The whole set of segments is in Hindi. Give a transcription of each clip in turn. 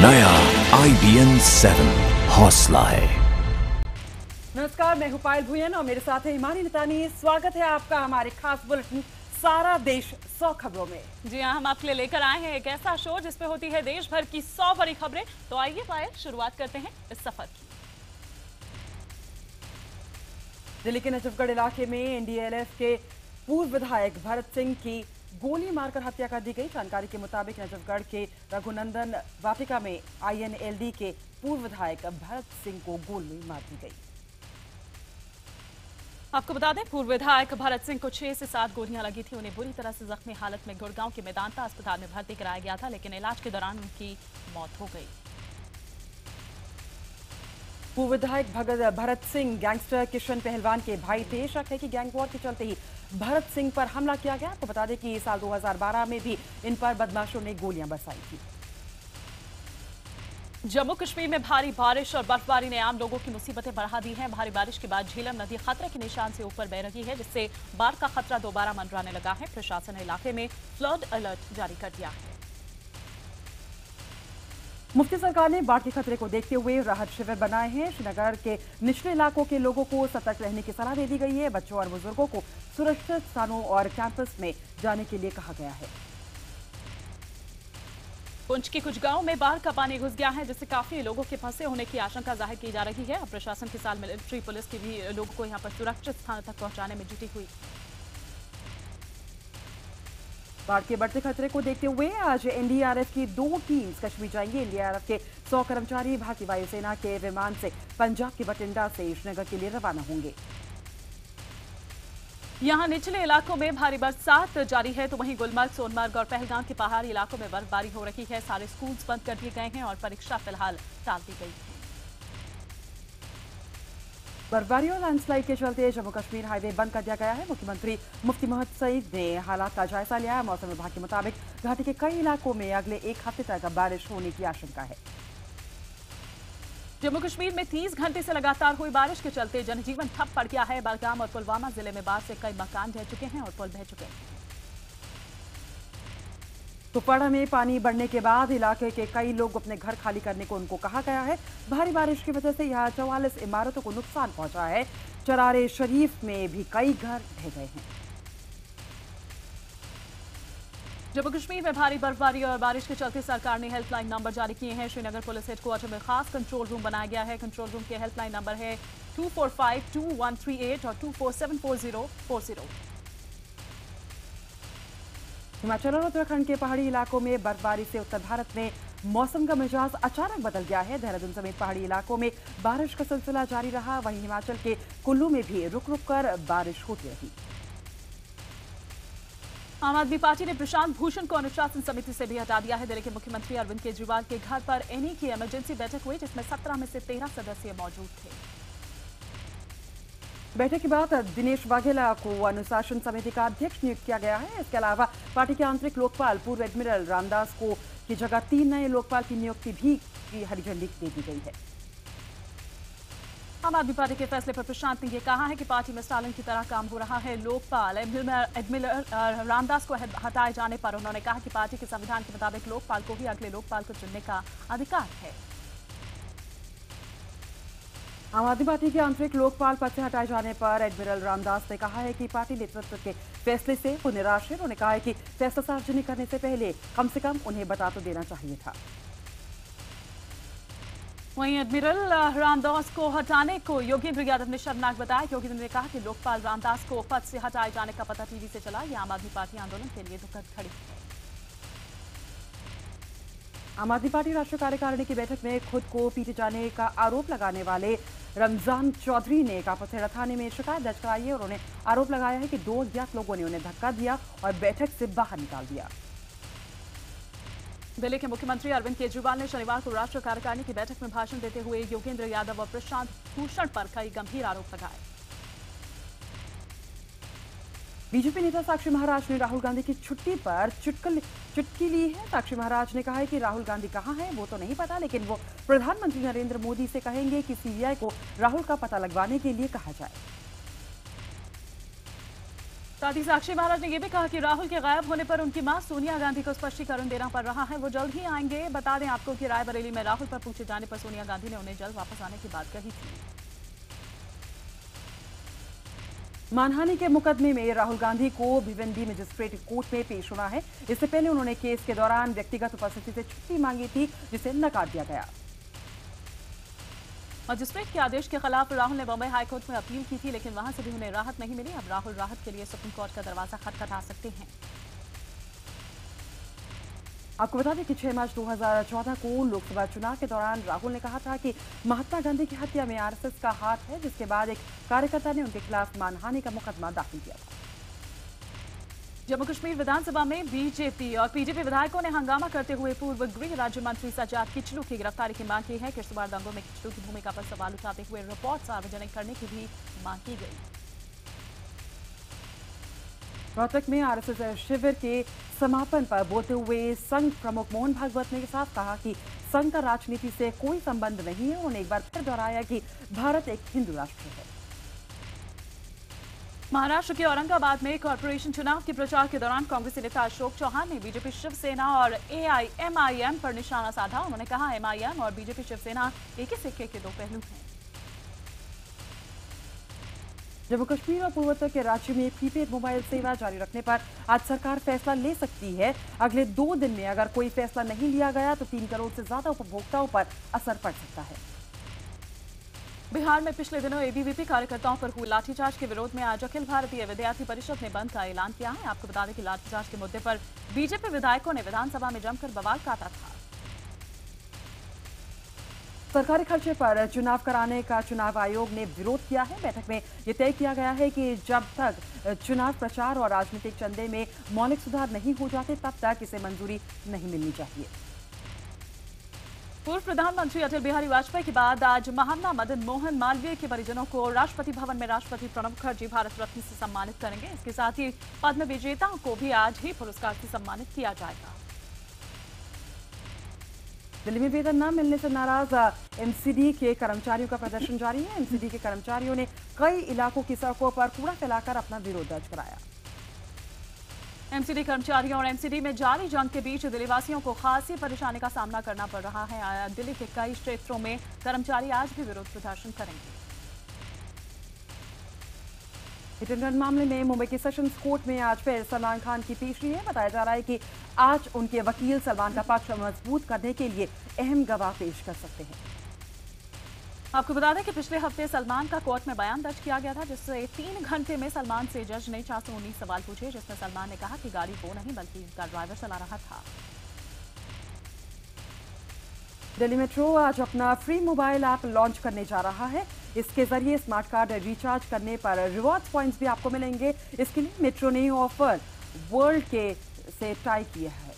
नया IBN 7 हौसला है। नमस्कार, मैं हूं पायल भुयन और मेरे साथ है हिमानी नितानी। स्वागत है आपका हमारे खास बुलेटिन सारा देश 100 खबरों में। जी हाँ, हम आपके लिए लेकर आए हैं एक ऐसा शो जिसपे होती है देश भर की 100 बड़ी खबरें। तो आइए पायल, शुरुआत करते हैं इस सफर की। दिल्ली के नजफगढ़ इलाके में NDLF के पूर्व विधायक भरत सिंह की गोली मारकर हत्या कर दी गई। जानकारी के मुताबिक नजफगढ़ के रघुनंदन वाटिका में INLD के पूर्व विधायक भरत सिंह को गोली मार दी गई। आपको बता दें, पूर्व विधायक भरत सिंह को 6 से 7 गोलियां लगी थी। उन्हें बुरी तरह से जख्मी हालत में गुड़गांव के मेदांता अस्पताल में भर्ती कराया गया था, लेकिन इलाज के दौरान उनकी मौत हो गई। पूर्व विधायक भरत सिंह गैंगस्टर किशन पहलवान के भाई थे। शक है कि गैंग वॉर के चलते ही भरत सिंह पर हमला किया गया। आपको बता दें कि साल 2012 में भी इन पर बदमाशों ने गोलियां बरसाई थी। जम्मू कश्मीर में भारी बारिश और बर्फबारी ने आम लोगों की मुसीबतें बढ़ा दी हैं। भारी बारिश के बाद झेलम नदी खतरे के निशान से ऊपर बह रही है, जिससे बाढ़ का खतरा दोबारा मंडराने लगा है। प्रशासन ने इलाके में फ्लड अलर्ट जारी कर दिया है। मुफ्ती सरकार ने बाढ़ के खतरे को देखते हुए राहत शिविर बनाए हैं। श्रीनगर के निचले इलाकों के लोगों को सतर्क रहने की सलाह दे दी गई है। बच्चों और बुजुर्गों को सुरक्षित स्थानों और कैंपस में जाने के लिए कहा गया है। पुंछ के कुछ गांवों में बाढ़ का पानी घुस गया है, जिससे काफी लोगों के फंसे होने की आशंका जाहिर की जा रही है। अब प्रशासन के साथ मिलिट्री पुलिस की भी लोगों को यहां पर सुरक्षित स्थान तक पहुंचाने में जुटी हुई। बाढ़ के बढ़ते खतरे को देखते हुए आज NDRF की 2 टीम्स कश्मीर जाएंगी। NDRF के 100 कर्मचारी भारतीय वायुसेना के विमान से पंजाब के बठिंडा से श्रीनगर के लिए रवाना होंगे। यहां निचले इलाकों में भारी बरसात जारी है, तो वहीं गुलमर्ग, सोनमर्ग और पहलगाम के पहाड़ी इलाकों में बर्फबारी हो रही है। सारे स्कूल्स बंद कर दिए गए हैं और परीक्षा फिलहाल टाल दी गई है। बर्फबारी और लैंडस्लाइड के चलते जम्मू कश्मीर हाईवे बंद कर दिया गया है। मुख्यमंत्री मुफ्ती मोहम्मद सईद ने हालात का जायजा लिया है। मौसम विभाग के मुताबिक घाटी के कई इलाकों में अगले 1 हफ्ते तक बारिश होने की आशंका है। जम्मू कश्मीर में 30 घंटे से लगातार हुई बारिश के चलते जनजीवन ठप पड़ गया है। बडगाम और पुलवामा जिले में बाढ़ से कई मकान ढह चुके हैं और पुल बह चुके हैं। कुपवाड़ा में पानी बढ़ने के बाद इलाके के कई लोग अपने घर खाली करने को उनको कहा गया है। भारी बारिश की वजह से यहां 44 इमारतों को नुकसान पहुंचा है। चरारे शरीफ में भी कई घर ढह गए हैं। जम्मू कश्मीर में भारी बर्फबारी और बारिश के चलते सरकार ने हेल्पलाइन नंबर जारी किए हैं। श्रीनगर पुलिस हेडक्वार्टर में खास कंट्रोल रूम बनाया गया है। कंट्रोल रूम के हेल्पलाइन नंबर है 2452-138 और 24744040। हिमाचल और उत्तराखंड के पहाड़ी इलाकों में बर्फबारी से उत्तर भारत में मौसम का मिजाज अचानक बदल गया है। देहरादून समेत पहाड़ी इलाकों में बारिश का सिलसिला जारी रहा। वहीं हिमाचल के कुल्लू में भी रुक रुक कर बारिश होती रही। आम आदमी पार्टी ने प्रशांत भूषण को अनुशासन समिति से भी हटा दिया है। दिल्ली के मुख्यमंत्री अरविंद केजरीवाल के घर पर NE की इमरजेंसी बैठक हुई, जिसमें 17 में से 13 सदस्य मौजूद थे। बैठक के बाद दिनेश वाघेला को अनुशासन समिति का अध्यक्ष नियुक्त किया गया है। इसके अलावा पार्टी के आंतरिक लोकपाल पूर्व एडमिरल रामदास को की जगह 3 नए लोकपाल की नियुक्ति भी की हरी झंडी दे दी गई है। आम आदमी पार्टी के फैसले पर प्रशांत ने यह कहा है कि पार्टी में स्टालिन की तरह काम हो रहा है। लोकपाल एडमिरल रामदास को हटाए जाने पर उन्होंने कहा कि पार्टी के संविधान के मुताबिक लोकपाल को ही अगले लोकपाल को चुनने का अधिकार है। आम आदमी पार्टी के आंतरिक लोकपाल पद से हटाए जाने पर एडमिरल रामदास ने कहा है कि पार्टी नेतृत्व के फैसले से वो निराश है। उन्होंने कहा है कि फैसला सार्वजनिक करने से पहले कम से कम उन्हें बता तो देना चाहिए था। वहीं एडमिरल रामदास को हटाने को योगेंद्र यादव ने शर्मनाक बताया। योगेंद्र ने कहा कि लोकपाल रामदास को पद से हटाए जाने का पता टीवी से चला। यह आम आदमी पार्टी आंदोलन के लिए दुखद घड़ी है। आम आदमी पार्टी राष्ट्रीय कार्यकारिणी की बैठक में खुद को पीटे जाने का आरोप लगाने वाले रमजान चौधरी ने कापथेड़ा थाने में शिकायत दर्ज कराई है। उन्होंने आरोप लगाया है कि 2 अज्ञात लोगों ने उन्हें धक्का दिया और बैठक से बाहर निकाल दिया। दिल्ली के मुख्यमंत्री अरविंद केजरीवाल ने शनिवार को राष्ट्रीय कार्यकारिणी की बैठक में भाषण देते हुए योगेंद्र यादव और प्रशांत भूषण पर कई गंभीर आरोप लगाए। बीजेपी नेता साक्षी महाराज ने राहुल गांधी की छुट्टी पर चुटकी ली है। साक्षी महाराज ने कहा है कि राहुल गांधी कहां हैं वो तो नहीं पता, लेकिन वो प्रधानमंत्री नरेंद्र मोदी से कहेंगे कि CBI को राहुल का पता लगवाने के लिए कहा जाए। साथ ही साक्षी महाराज ने यह भी कहा कि राहुल के गायब होने पर उनकी मां सोनिया गांधी को स्पष्टीकरण देना पड़ रहा है। वो जल्द ही आएंगे। बता दें आपको कि रायबरेली में राहुल पर पूछे जाने पर सोनिया गांधी ने उन्हें जल्द वापस आने की बात कही थी। मानहानि के मुकदमे में राहुल गांधी को भिवंडी मजिस्ट्रेट कोर्ट में पेश होना है। इससे पहले उन्होंने केस के दौरान व्यक्तिगत उपस्थिति से छुट्टी मांगी थी, जिसे नकार दिया गया। मजिस्ट्रेट के आदेश के खिलाफ राहुल ने बम्बई हाईकोर्ट में अपील की थी, लेकिन वहां से भी उन्हें राहत नहीं मिली। अब राहुल राहत के लिए सुप्रीम कोर्ट का दरवाजा खटखटा सकते हैं। आपको बता दें कि 6 मार्च 2014 को लोकसभा चुनाव के दौरान राहुल ने कहा था कि महात्मा गांधी की हत्या में आरएसएस का हाथ है, जिसके बाद एक कार्यकर्ता ने उनके खिलाफ मानहानि का मुकदमा दाखिल किया था। जम्मू कश्मीर विधानसभा में बीजेपी और पीजेपी विधायकों ने हंगामा करते हुए पूर्व गृह राज्य मंत्री सज्जाद किचलू की गिरफ्तारी की मांग की है। किश्तवाड़ दंगों में किचलू की भूमिका पर सवाल उठाते हुए रिपोर्ट सार्वजनिक करने की भी मांग की गई। रोहतक में आरएसएस शिविर के समापन पर बोलते हुए संघ प्रमुख मोहन भागवत ने साफ कहा कि संघ का राजनीति से कोई संबंध नहीं है। उन्होंने एक बार फिर दोहराया कि भारत एक हिंदू राष्ट्र है। महाराष्ट्र के औरंगाबाद में कॉर्पोरेशन चुनाव के प्रचार के दौरान कांग्रेसी नेता अशोक चौहान ने बीजेपी शिवसेना और एआईएमआईएम पर निशाना साधा। उन्होंने कहा, एमआईएम और बीजेपी शिवसेना एक ही सिक्के के दो पहलू हैं। जम्मू कश्मीर और पूर्वोत्तर के राज्य में प्रीपेड मोबाइल सेवा जारी रखने पर आज सरकार फैसला ले सकती है। अगले 2 दिन में अगर कोई फैसला नहीं लिया गया तो 3 करोड़ से ज्यादा उपभोक्ताओं पर असर पड़ सकता है। बिहार में पिछले दिनों एबीवीपी कार्यकर्ताओं पर हुए लाठीचार्ज के विरोध में आज अखिल भारतीय विद्यार्थी परिषद ने बंद का ऐलान किया है। आपको बता दें कि लाठीचार्ज के मुद्दे पर बीजेपी विधायकों ने विधानसभा में जमकर बवाल काटा था। सरकारी खर्चे पर चुनाव कराने का चुनाव आयोग ने विरोध किया है। बैठक में यह तय किया गया है कि जब तक चुनाव प्रचार और राजनीतिक चंदे में मौलिक सुधार नहीं हो जाते, तब तक इसे मंजूरी नहीं मिलनी चाहिए। पूर्व प्रधानमंत्री अटल बिहारी वाजपेयी के बाद आज महामना मदन मोहन मालवीय के परिजनों को राष्ट्रपति भवन में राष्ट्रपति प्रणब मुखर्जी भारत रत्न से सम्मानित करेंगे। इसके साथ ही पद्म विजेताओं को भी आज ही पुरस्कार से सम्मानित किया जाएगा। दिल्ली में वेतन न मिलने से नाराज एमसीडी के कर्मचारियों का प्रदर्शन जारी है। एमसीडी के कर्मचारियों ने कई इलाकों की सड़कों पर कूड़ा फैलाकर अपना विरोध दर्ज कराया। एमसीडी कर्मचारियों और एमसीडी में जारी जंग के बीच दिल्लीवासियों को खासी परेशानी का सामना करना पड़ रहा है। दिल्ली के कई क्षेत्रों में कर्मचारी आज भी विरोध प्रदर्शन करेंगे। हिटन मामले में मुंबई के सेशंस कोर्ट में आज फिर सलमान खान की पेशी है। बताया जा रहा है कि आज उनके वकील सलमान का पक्ष मजबूत करने के लिए अहम गवाह पेश कर सकते हैं। आपको बता दें कि पिछले हफ्ते सलमान का कोर्ट में बयान दर्ज किया गया था, जिससे 3 घंटे में सलमान से जज ने 419 सवाल पूछे, जिसमें सलमान ने कहा कि गाड़ी वो नहीं बल्कि उनका ड्राइवर चला रहा था। दिल्ली मेट्रो आज अपना फ्री मोबाइल ऐप लॉन्च करने जा रहा है। इसके जरिए स्मार्ट कार्ड रिचार्ज करने पर रिवॉर्ड्स पॉइंट्स भी आपको मिलेंगे। इसके लिए मेट्रो ने ऑफर वर्ल्ड के से टाई किया है।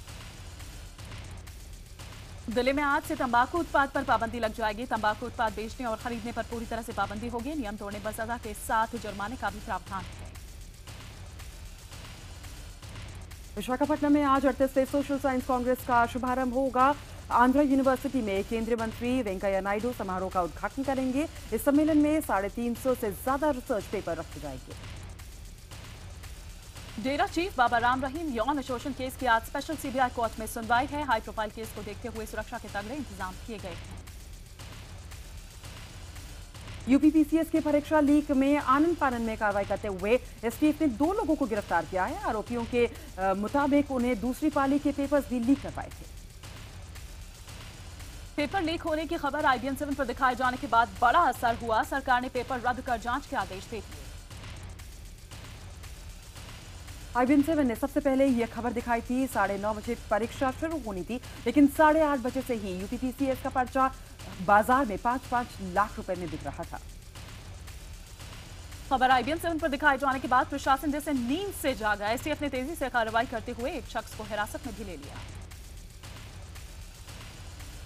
दिल्ली में आज से तंबाकू उत्पाद पर पाबंदी लग जाएगी। तंबाकू उत्पाद बेचने और खरीदने पर पूरी तरह से पाबंदी होगी। नियम तोड़ने पर सजा के साथ जुर्माने का भी प्रावधान है। विशाखापट्टनम में आज 38वें सोशल साइंस कांग्रेस का शुभारंभ होगा। आंध्रा यूनिवर्सिटी में केंद्रीय मंत्री वेंकैया नायडू समारोह का उद्घाटन करेंगे। इस सम्मेलन में 350 से ज्यादा रिसर्च पेपर रखे जाएंगे। डेरा चीफ बाबा राम रहीम यौन शोषण केस की आज स्पेशल सीबीआई कोर्ट में सुनवाई है। हाई प्रोफाइल केस को देखते हुए सुरक्षा के तगड़े इंतजाम किए गए हैं। यूपीपीसीएस के परीक्षा लीक में आनन फानन में कार्रवाई करते हुए एसटीएफ ने 2 लोगों को गिरफ्तार किया है। आरोपियों के मुताबिक उन्हें दूसरी पाली के पेपर्स भी लीक करवाए थे। पेपर लीक होने की खबर IBN 7 पर दिखाए जाने के बाद बड़ा असर हुआ। सरकार ने पेपर रद्द कर जांच के आदेश दे दिए। IBN 7 ने सबसे पहले यह खबर दिखाई थी। 9:30 बजे परीक्षा शुरू होनी थी, लेकिन 8:30 बजे से ही यूपीपीसीएस का पर्चा बाजार में 5-5 लाख रुपए में बिक रहा था। खबर IBN 7 पर दिखाए जाने के बाद प्रशासन जैसे नींद से जागा। एसटीएफ ने तेजी से कार्रवाई करते हुए एक शख्स को हिरासत में भी ले लिया।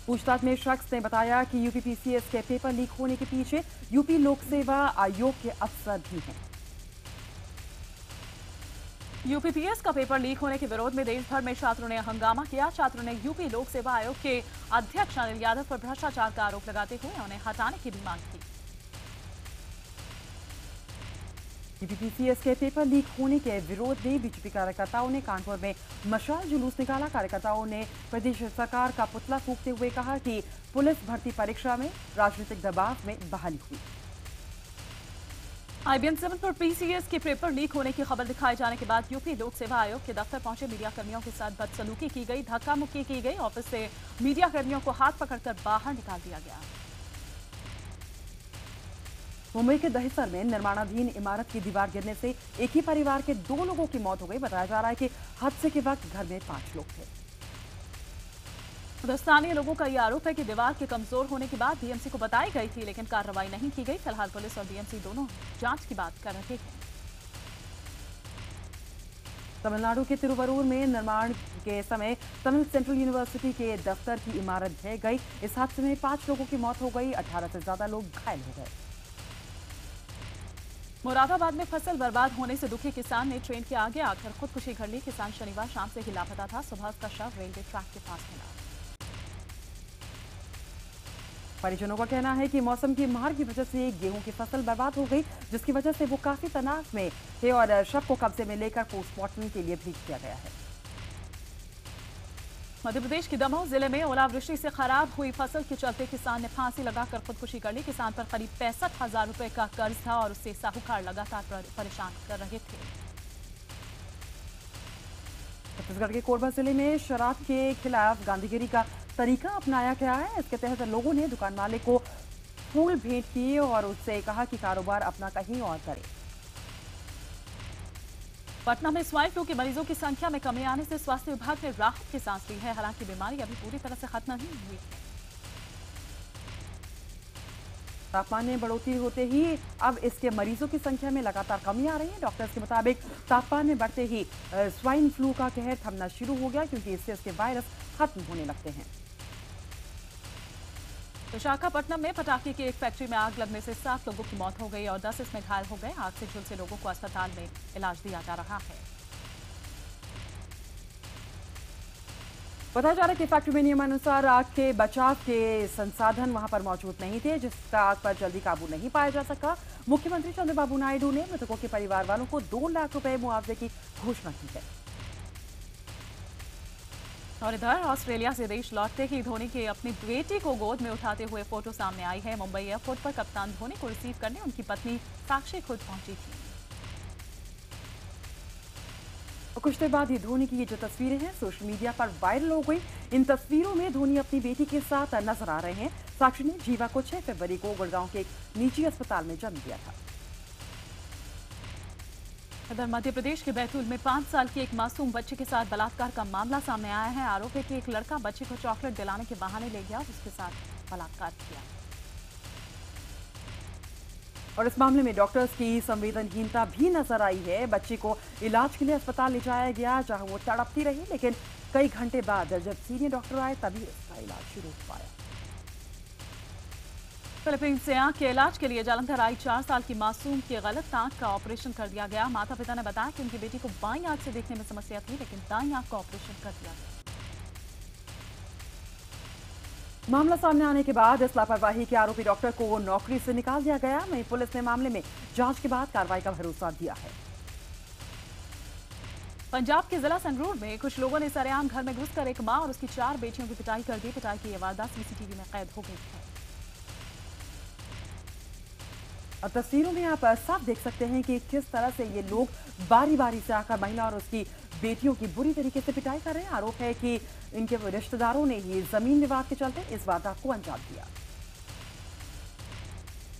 पूछताछ में शख्स ने बताया कि यूपीपीसीएस के पेपर लीक होने के पीछे यूपी लोक सेवा आयोग के अफसर भी हैं। यूपीपीएस का पेपर लीक होने के विरोध में देश भर में छात्रों ने हंगामा किया। छात्रों ने यूपी लोक सेवा आयोग के अध्यक्ष अनिल यादव पर भ्रष्टाचार का आरोप लगाते हुए उन्हें हटाने की भी मांग की। यूपीपीसीएस के पेपर लीक होने के विरोध में बीजेपी कार्यकर्ताओं ने कानपुर में मशाल जुलूस निकाला। कार्यकर्ताओं ने प्रदेश सरकार का पुतला फूंकते हुए कहा कि पुलिस भर्ती परीक्षा में राजनीतिक दबाव में बहाली हुई। IBM 7 पर पीसीएस के पेपर लीक होने की खबर दिखाए जाने के बाद यूपी लोक सेवा आयोग के दफ्तर पहुंचे मीडिया कर्मियों के साथ बदसलूकी की गई, धक्का मुक्की की गई। ऑफिस से मीडिया कर्मियों को हाथ पकड़कर बाहर निकाल दिया गया। मुंबई के दहिसर में निर्माणाधीन इमारत की दीवार गिरने से एक ही परिवार के 2 लोगों की मौत हो गई। बताया जा रहा है कि हादसे के वक्त घर में 5 लोग थे। उधर स्थानीय लोगों का यह आरोप है कि दीवार के कमजोर होने की बात डीएमसी को बताई गई थी, लेकिन कार्रवाई नहीं की गई। फिलहाल पुलिस और डीएमसी दोनों जांच की बात कर रहे हैं। तमिलनाडु के तिरुवरूर में निर्माण के समय तमिल सेंट्रल यूनिवर्सिटी के दफ्तर की इमारत ढह गई। इस हादसे में 5 लोगों की मौत हो गई, 18 से ज्यादा लोग घायल हो गए। मुरादाबाद में फसल बर्बाद होने से दुखी किसान ने ट्रेन के आगे आकर खुदकुशी कर ली। किसान शनिवार शाम से ही लापता था। सुबह उसका शव रेलवे ट्रैक के पास मिला। परिजनों का कहना है कि मौसम की मार की वजह से गेहूं की फसल बर्बाद हो गई, जिसकी वजह से वो काफी तनाव में थे और शव को कब्जे में लेकर पोस्टमार्टम के लिए भेज दिया गया है। मध्य प्रदेश के दमोह जिले में ओलावृष्टि से खराब हुई फसल के चलते किसान ने फांसी लगाकर खुदकुशी कर ली। किसान पर करीब 65,000 रुपए का कर्ज था और उससे साहूकार लगातार परेशान कर रहे थे। छत्तीसगढ़ के कोरबा जिले में शराब के खिलाफ गांधीगिरी का तरीका अपनाया गया है। इसके तहत लोगों ने दुकान मालिक को फूल भेंट किए और उससे कहा कि कारोबार अपना कहीं और करे। पटना में स्वाइन फ्लू के मरीजों की संख्या में कमी आने से स्वास्थ्य विभाग ने राहत की सांस ली है। हालांकि बीमारी अभी पूरी तरह से खत्म नहीं हुई है। तापमान में बढ़ोतरी होते ही अब इसके मरीजों की संख्या में लगातार कमी आ रही है। डॉक्टर्स के मुताबिक तापमान में बढ़ते ही स्वाइन फ्लू का कहर थमना शुरू हो गया, क्योंकि इससे उसके वायरस खत्म होने लगते हैं। विशाखापट्टनम में पटाखे की एक फैक्ट्री में आग लगने से 7 लोगों की मौत हो गई और 10 इसमें घायल हो गए। आग से झुलसे लोगों को अस्पताल में इलाज दिया जा रहा है। बताया जा रहा है कि फैक्ट्री में नियमानुसार आग के बचाव के संसाधन वहां पर मौजूद नहीं थे, जिसका आग पर जल्दी काबू नहीं पाया जा सका। मुख्यमंत्री चंद्रबाबू नायडू ने मृतकों के परिवार वालों को 2 लाख रुपए मुआवजे की घोषणा की है। और इधर ऑस्ट्रेलिया से देश लौटते ही धोनी की अपनी बेटी को गोद में उठाते हुए फोटो सामने आई है। मुंबई एयरपोर्ट पर कप्तान धोनी को रिसीव करने उनकी पत्नी साक्षी खुद पहुंची थी। और कुछ देर बाद ही धोनी की ये जो तस्वीरें हैं सोशल मीडिया पर वायरल हो गई। इन तस्वीरों में धोनी अपनी बेटी के साथ नजर आ रहे हैं। साक्षी ने जीवा को 6 फरवरी को गुड़गांव के एक निजी अस्पताल में जन्म दिया था। इधर मध्य प्रदेश के बैतूल में 5 साल की एक मासूम बच्चे के साथ बलात्कार का मामला सामने आया है। आरोप है कि एक लड़का बच्चे को चॉकलेट दिलाने के बहाने ले गया और उसके साथ बलात्कार किया। और इस मामले में डॉक्टर्स की संवेदनहीनता भी नजर आई है। बच्ची को इलाज के लिए अस्पताल ले जाया गया, जहां वो तड़पती रही, लेकिन कई घंटे बाद जब सीनियर डॉक्टर आए तभी उसका इलाज शुरू हो पाया। फिलीपींस से आंख के इलाज के लिए जालंधर आई 4 साल की मासूम की गलत आंख का ऑपरेशन कर दिया गया। माता पिता ने बताया कि उनकी बेटी को बाईं आंख से देखने में समस्या थी, लेकिन दाईं आंख का ऑपरेशन कर दिया गया। मामला सामने आने के बाद इस लापरवाही के आरोपी डॉक्टर को नौकरी से निकाल दिया गया। वहीं पुलिस ने मामले में जांच के बाद कार्रवाई का भरोसा दिया है। पंजाब के जिला संगरूर में कुछ लोगों ने सरेआम घर में घुसकर एक मां और उसकी 4 बेटियों की पिटाई कर दी। पिटाई की यह वारदात सीसीटीवी में कैद हो गई है। और तस्वीरों में आप साफ देख सकते हैं कि किस तरह से ये लोग बारी बारी से आकर महिला और उसकी बेटियों की बुरी तरीके से पिटाई कर रहे हैं। आरोप है कि इनके रिश्तेदारों ने ही जमीन विवाद के चलते इस वारदात को अंजाम दिया।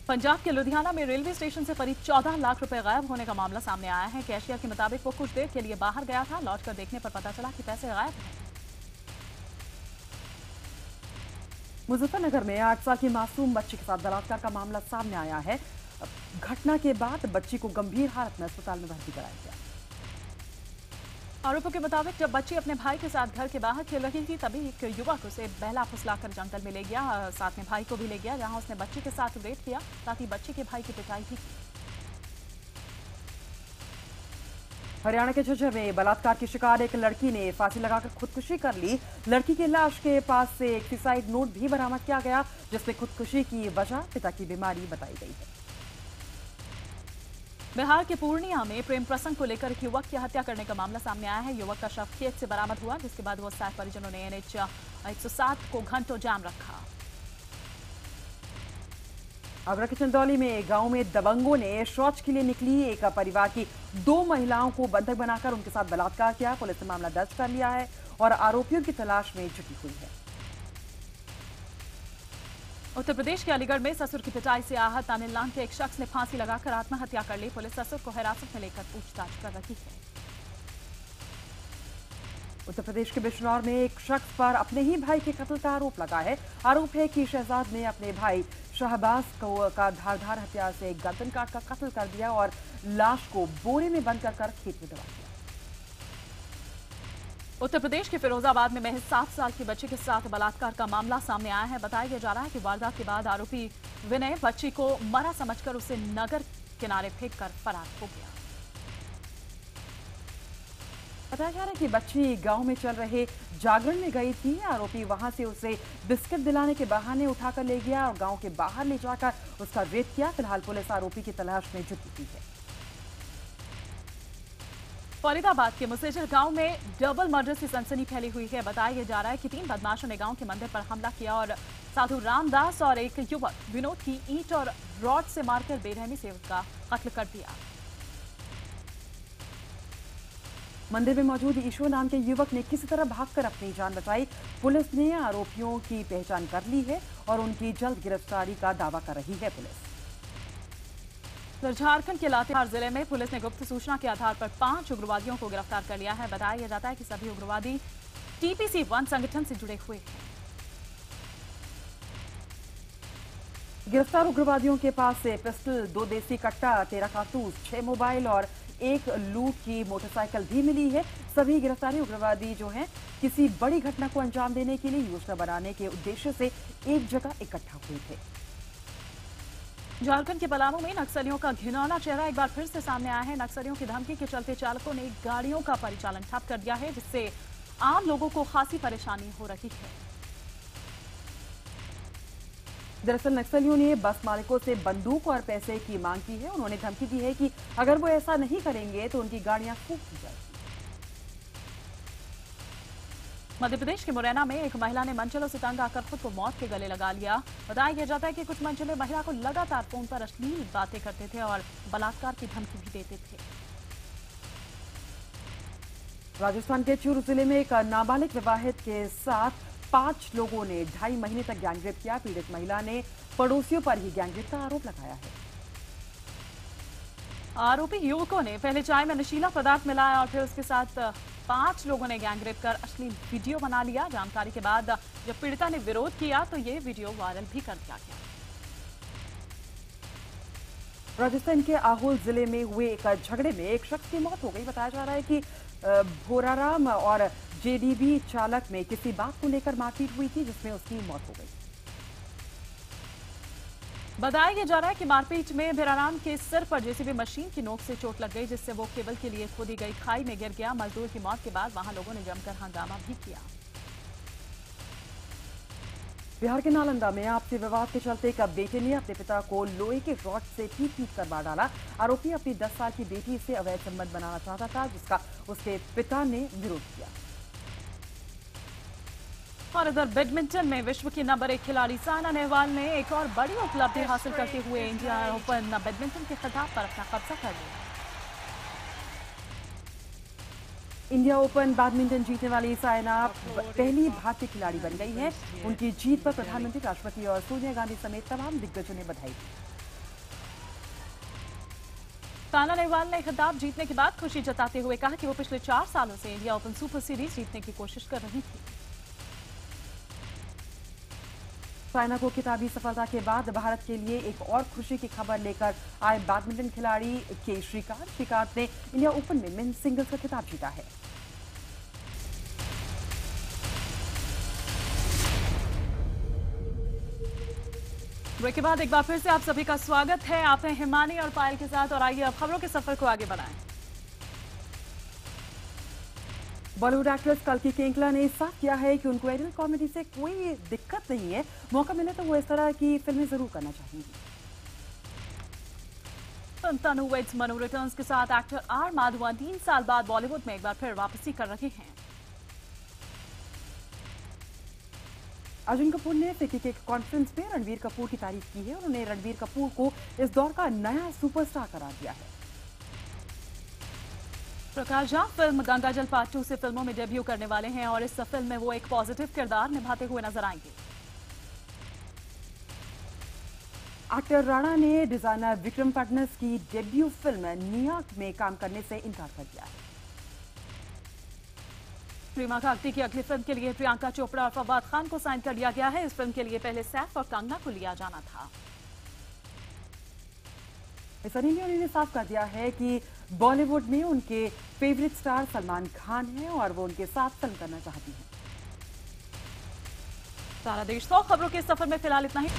पंजाब के लुधियाना में रेलवे स्टेशन से करीब 14 लाख रुपए गायब होने का मामला सामने आया है। कैशियर के मुताबिक वो कुछ देर के लिए बाहर गया था। लौटकर देखने पर पता चला कि पैसे गायब हैं। मुजफ्फरनगर में 8 साल की मासूम बच्ची के साथ बलात्कार का मामला सामने आया है। घटना के बाद बच्ची को गंभीर हालत में अस्पताल में भर्ती कराया गया। आरोपों के मुताबिक जब बच्ची अपने भाई के साथ घर के बाहर खेल रही थी, तभी एक युवक उसे बहला फुसलाकर जंगल में ले गया। साथ में भाई को भी ले गया, जहां उसने बच्ची के साथ रेप किया, साथ ही बच्ची के भाई की पिटाई भी की। हरियाणा के झज्जर में बलात्कार की शिकार एक लड़की ने फांसी लगाकर खुदकुशी कर ली। लड़की की लाश के पास से एक सुसाइड नोट भी बरामद किया गया, जिसमें खुदकुशी की वजह पिता की बीमारी बताई गई है। बिहार के पूर्णिया में प्रेम प्रसंग को लेकर एक युवक की हत्या करने का मामला सामने आया है। युवक का शव खेत से बरामद हुआ, जिसके बाद वो सात परिजनों ने NH 107 को घंटों जाम रखा। आगरा के चंदौली में एक गांव में दबंगों ने शौच के लिए निकली एक परिवार की 2 महिलाओं को बंधक बनाकर उनके साथ बलात्कार किया। पुलिस ने मामला दर्ज कर लिया है और आरोपियों की तलाश में जुटी हुई है। उत्तर प्रदेश के अलीगढ़ में ससुर की पिटाई से आहत तामिल नाम के एक शख्स ने फांसी लगाकर आत्महत्या कर ली। पुलिस ससुर को हिरासत में लेकर पूछताछ कर रही है। उत्तर प्रदेश के बिजनौर में एक शख्स पर अपने ही भाई के कत्ल का आरोप लगा है। आरोप है कि शहजाद ने अपने भाई शहबाज का धारदार हथियार से गर्दन काटकर कत्ल कर दिया और लाश को बोरे में बंद कर खेत में दबा दिया। उत्तर प्रदेश के फिरोजाबाद में महज 7 साल की बच्ची के साथ बलात्कार का मामला सामने आया है। बताया जा रहा है कि वारदात के बाद आरोपी विनय बच्ची को मरा समझकर उसे नगर किनारे फेंककर फरार हो गया। बताया जा रहा है कि बच्ची गांव में चल रहे जागरण में गई थी। आरोपी वहां से उसे बिस्किट दिलाने के बहाने उठाकर ले गया और गांव के बाहर ले जाकर उसका रेप किया। फिलहाल पुलिस आरोपी की तलाश में जुटी हुई है। फरीदाबाद के मुसेजर गांव में डबल मर्डर से सनसनी फैली हुई है। बताया जा रहा है कि 3 बदमाशों ने गांव के मंदिर पर हमला किया और साधु रामदास और एक युवक विनोद की ईंट और रॉड से मारकर बेरहमी से उसका कत्ल कर दिया। मंदिर में मौजूद ईश्वर नाम के युवक ने किसी तरह भागकर अपनी जान बचाई। पुलिस ने आरोपियों की पहचान कर ली है और उनकी जल्द गिरफ्तारी का दावा कर रही है। पुलिस झारखंड के लातेहार जिले में पुलिस ने गुप्त सूचना के आधार पर 5 उग्रवादियों को गिरफ्तार कर लिया है। बताया जाता है कि सभी उग्रवादी TPC-1 संगठन से जुड़े हुए हैं। गिरफ्तार उग्रवादियों के पास से पिस्टल, 2 देसी कट्टा, 13 कारतूस, 6 मोबाइल और 1 लूट की मोटरसाइकिल भी मिली है। सभी गिरफ्तारी उग्रवादी जो हैं किसी बड़ी घटना को अंजाम देने के लिए योजना बनाने के उद्देश्य से एक जगह इकट्ठा हुए थे। झारखंड के पलामू में नक्सलियों का घिनौना चेहरा एक बार फिर से सामने आया है। नक्सलियों की धमकी के चलते चालकों ने गाड़ियों का परिचालन ठप कर दिया है, जिससे आम लोगों को खासी परेशानी हो रही है। दरअसल नक्सलियों ने बस मालिकों से बंदूक और पैसे की मांग की है। उन्होंने धमकी दी है कि अगर वो ऐसा नहीं करेंगे तो उनकी गाड़ियां फूंक दी जाएगी। मध्य प्रदेश के मुरैना में एक महिला ने मंचलों से तंग आकर खुद को मौत के गले लगा लिया। बताया जाता है कि कुछ मंचले महिला को लगातार फोन पर अश्लील बातें करते थे और बलात्कार की धमकी भी देते थे। राजस्थान के चूरू जिले में एक नाबालिग विवाहित के साथ 5 लोगों ने 2.5 महीने तक गैंगरेप किया। पीड़ित महिला ने पड़ोसियों पर ही गैंगरेप का आरोप लगाया है। आरोपी युवकों ने पहले चाय में नशीला पदार्थ मिलाया और फिर उसके साथ 5 लोगों ने गैंगरेप कर अश्लील वीडियो बना लिया। जानकारी के बाद जब पीड़िता ने विरोध किया तो ये वीडियो वायरल भी कर दिया गया। राजस्थान के आहोल जिले में हुए एक झगड़े में एक शख्स की मौत हो गई। बताया जा रहा है कि भोराराम और JDB चालक में किसी बात को लेकर मारपीट हुई थी, जिसमें उसकी मौत हो गई। बताया जा रहा है कि मारपीट में भीराराम के सिर पर JCB मशीन की नोक से चोट लग गई, जिससे वो केबल के लिए खोदी गई खाई में गिर गया। मजदूर की मौत के बाद वहां लोगों ने जमकर हंगामा भी किया। बिहार के नालंदा में आपसी विवाद के चलते एक बेटे ने अपने पिता को लोहे के रॉड से पीट कर मार डाला। आरोपी अपनी 10 साल की बेटी से अवैध संबंध बनाना चाहता था, जिसका उसके पिता ने विरोध किया। और इधर बैडमिंटन में विश्व की नंबर 1 खिलाड़ी साइना नेहवाल ने एक और बड़ी उपलब्धि हासिल करते हुए इंडिया ओपन बैडमिंटन के खिताब पर अपना कब्जा कर लिया। इंडिया ओपन बैडमिंटन जीतने वाली साइना पहली भारतीय खिलाड़ी बन गई है। उनकी जीत पर प्रधानमंत्री, राष्ट्रपति और सोनिया गांधी समेत तमाम दिग्गजों ने बधाई दी। साइना नेहवाल ने खिताब जीतने के बाद खुशी जताते हुए कहा कि वो पिछले 4 सालों से इंडिया ओपन सुपर सीरीज जीतने की कोशिश कर रही थी। साइना को खिताबी सफलता के बाद भारत के लिए एक और खुशी की खबर लेकर आए बैडमिंटन खिलाड़ी के श्रीकांत ने इंडिया ओपन में मेंस सिंगल्स का खिताब जीता है। ब्रेक के बाद एक बार फिर से आप सभी का स्वागत है। आप हैं हिमानी और पायल के साथ और आइए अब खबरों के सफर को आगे बढ़ाएं। बॉलीवुड एक्ट्रेस कल्की केंकला ने साफ किया है कि उनको एडल्ट कॉमेडी से कोई दिक्कत नहीं है। मौका मिले तो वो इस तरह की फिल्में जरूर करना चाहेंगी। फिल्म तनु वेड्स मनु रिटर्न्स के साथ एक्टर आर माधवन 3 साल बाद बॉलीवुड में एक बार फिर वापसी कर रहे हैं। अर्जुन कपूर ने फिक्की के कॉन्फ्रेंस में रणबीर कपूर की तारीफ की है। उन्होंने रणबीर कपूर को इस दौर का नया सुपरस्टार करार दिया है। प्रकाश झा फिल्म गंगाजल पार्ट 2 से फिल्मों में डेब्यू करने वाले हैं और इस फिल्म में वो एक पॉजिटिव किरदार निभाते हुए नजर आएंगे। एक्टर राणा ने डिजाइनर विक्रम फडणवीस की डेब्यू फिल्म न्यूयॉर्क में काम करने से इनकार कर दिया है। प्रीमा खागटी की अगली फिल्म के लिए प्रियंका चोपड़ा और फवाद खान को साइन कर दिया गया है। इस फिल्म के लिए पहले सैफ और कंगना को लिया जाना था। सनी लियोनी ने साफ कर दिया है कि बॉलीवुड में उनके फेवरेट स्टार सलमान खान हैं और वो उनके साथ फिल्म करना चाहती हैं। सारा देश 100 खबरों के सफर में फिलहाल इतना ही।